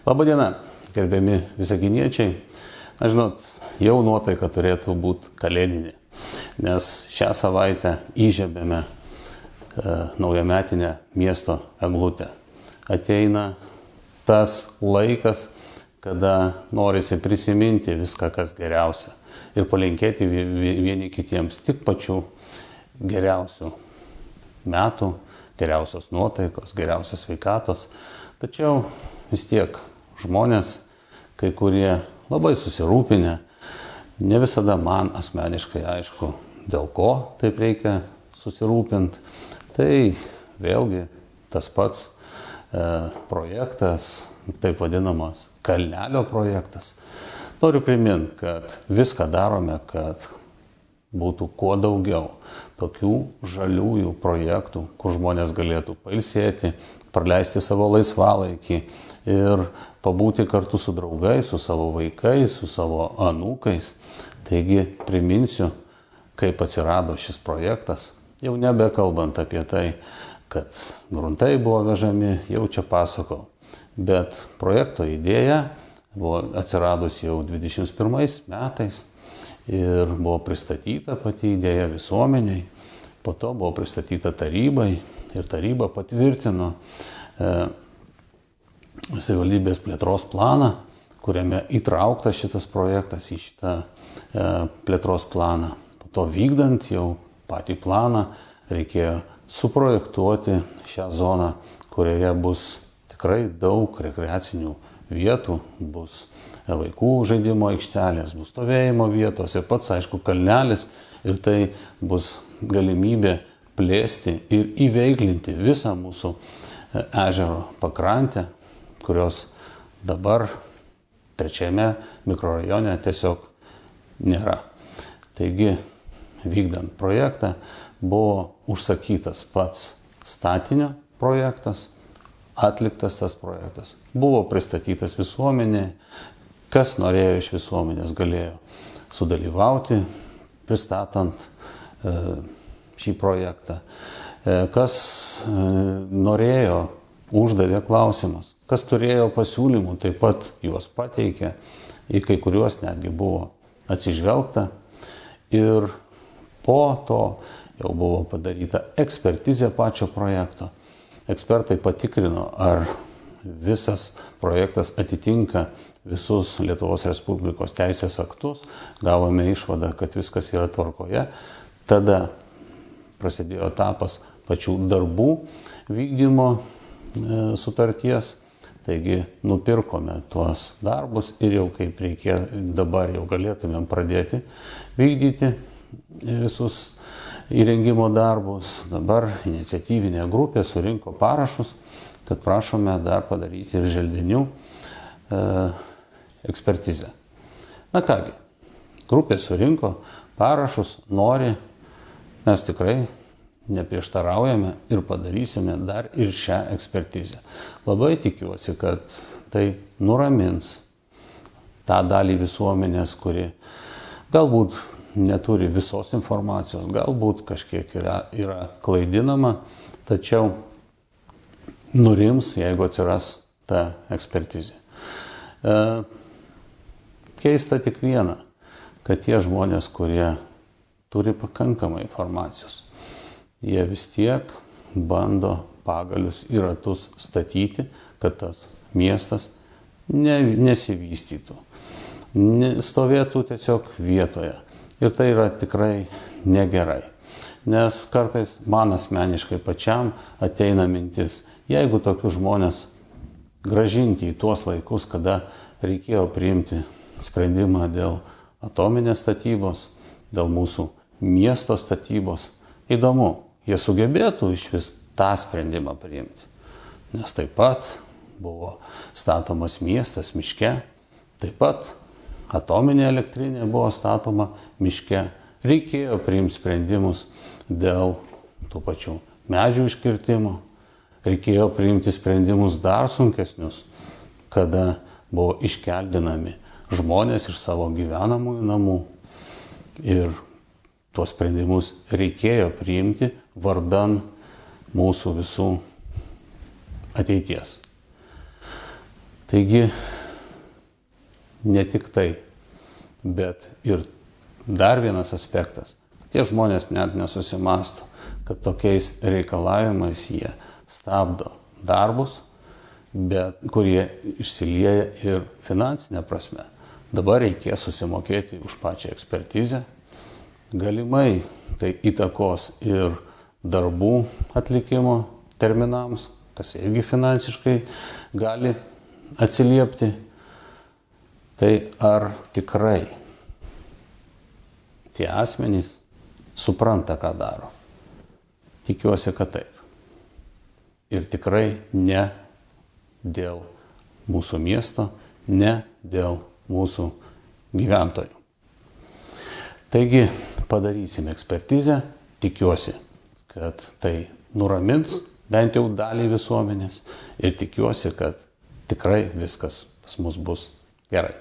Labadiena, gerbiami visaginiečiai. Žinot, jau nuotaika turėtų būti kalėdinė, nes šią savaitę įžiebėme naujametinę miesto eglutę. Ateina tas laikas, kada norisi prisiminti viską, kas geriausia ir palinkėti vieni kitiems tik pačių geriausių metų, geriausios nuotaikos, geriausios sveikatos. Tačiau vis tiek žmonės, kai kurie labai susirūpinę, ne visada man asmeniškai aišku, dėl ko taip reikia susirūpinti. Tai vėlgi tas pats projektas, taip vadinamas kalnelio projektas. Noriu priminti, kad viską darome, kad būtų kuo daugiau tokių žaliųjų projektų, kur žmonės galėtų pailsėti, praleisti savo laisvalaikį ir pabūti kartu su draugais, su savo vaikais, su savo anūkais. Taigi priminsiu, kaip atsirado šis projektas, jau nebekalbant apie tai, kad gruntai buvo vežami, jau čia pasakau. Bet projekto idėja buvo atsiradus jau 21 metais ir buvo pristatyta pati idėja visuomeniai, po to buvo pristatyta tarybai ir taryba patvirtino savivaldybės plėtros planą, kuriame įtrauktas šitas projektas į šitą plėtros planą. Po to vykdant jau patį planą reikėjo suprojektuoti šią zoną, kurioje bus tikrai daug rekreacinių vietų, bus vaikų žaidimo aikštelės, bus stovėjimo vietos ir pats, aišku, kalnelis, ir tai bus galimybė plėsti ir įveiklinti visą mūsų ežero pakrantę, kurios dabar 3 mikrorajone tiesiog nėra. Taigi, vykdant projektą, buvo užsakytas pats statinio projektas, atliktas tas projektas, buvo pristatytas visuomenė, kas norėjo iš visuomenės galėjo sudalyvauti, pristatant šį projektą, kas norėjo, uždavė klausimus, kas turėjo pasiūlymų, taip pat juos pateikė, į kai kuriuos netgi buvo atsižvelgta ir po to jau buvo padaryta ekspertizė pačio projekto. Ekspertai patikrino, ar visas projektas atitinka visus Lietuvos Respublikos teisės aktus, gavome išvadą, kad viskas yra tvarkoje. Tada prasidėjo etapas pačių darbų vykdymo sutarties, taigi nupirkome tuos darbus ir jau kaip reikėjo, dabar jau galėtumėm pradėti vykdyti visus įrengimo darbus. Dabar iniciatyvinė grupė surinko parašus, kad prašome dar padaryti ir želdinių ekspertizę. Na kągi, grupė surinko parašus, nori, mes tikrai neprieštaraujame ir padarysime dar ir šią ekspertizę. Labai tikiuosi, kad tai nuramins tą dalį visuomenės, kuri galbūt neturi visos informacijos, galbūt kažkiek yra klaidinama, tačiau nurims, jeigu atsiras ta ekspertizė. Keista tik viena, kad tie žmonės, kurie turi pakankamai informacijos, jie vis tiek bando pagalius į ratus statyti, kad tas miestas nesivystytų, stovėtų tiesiog vietoje. Ir tai yra tikrai negerai, nes kartais man asmeniškai pačiam ateina mintis, jeigu tokius žmonės grąžinti į tuos laikus, kada reikėjo priimti sprendimą dėl atominės statybos, dėl mūsų miesto statybos, įdomu, jie sugebėtų iš vis tą sprendimą priimti. Nes taip pat buvo statomas miestas miške, taip pat atominė elektrinė buvo statoma miške. Reikėjo priimti sprendimus dėl tų pačių medžių iškirtimo. Reikėjo priimti sprendimus dar sunkesnius, kada buvo iškeldinami žmonės iš savo gyvenamųjų namų. Ir tuos sprendimus reikėjo priimti vardan mūsų visų ateities. Taigi, ne tik tai, bet ir dar vienas aspektas. Tie žmonės net nesusimąsto, kad tokiais reikalavimais jie stabdo darbus, bet kurie išsilieja ir finansinė prasme. Dabar reikės susimokėti už pačią ekspertizę. Galimai tai įtakos ir darbų atlikimo terminams, kas irgi finansiškai gali atsiliepti. Tai ar tikrai tie asmenys supranta, ką daro? Tikiuosi, kad taip. Ir tikrai ne dėl mūsų miesto, ne dėl mūsų gyventojų. Taigi padarysime ekspertizę, tikiuosi, kad tai nuramins bent jau dalį visuomenės ir tikiuosi, kad tikrai viskas pas mus bus gerai.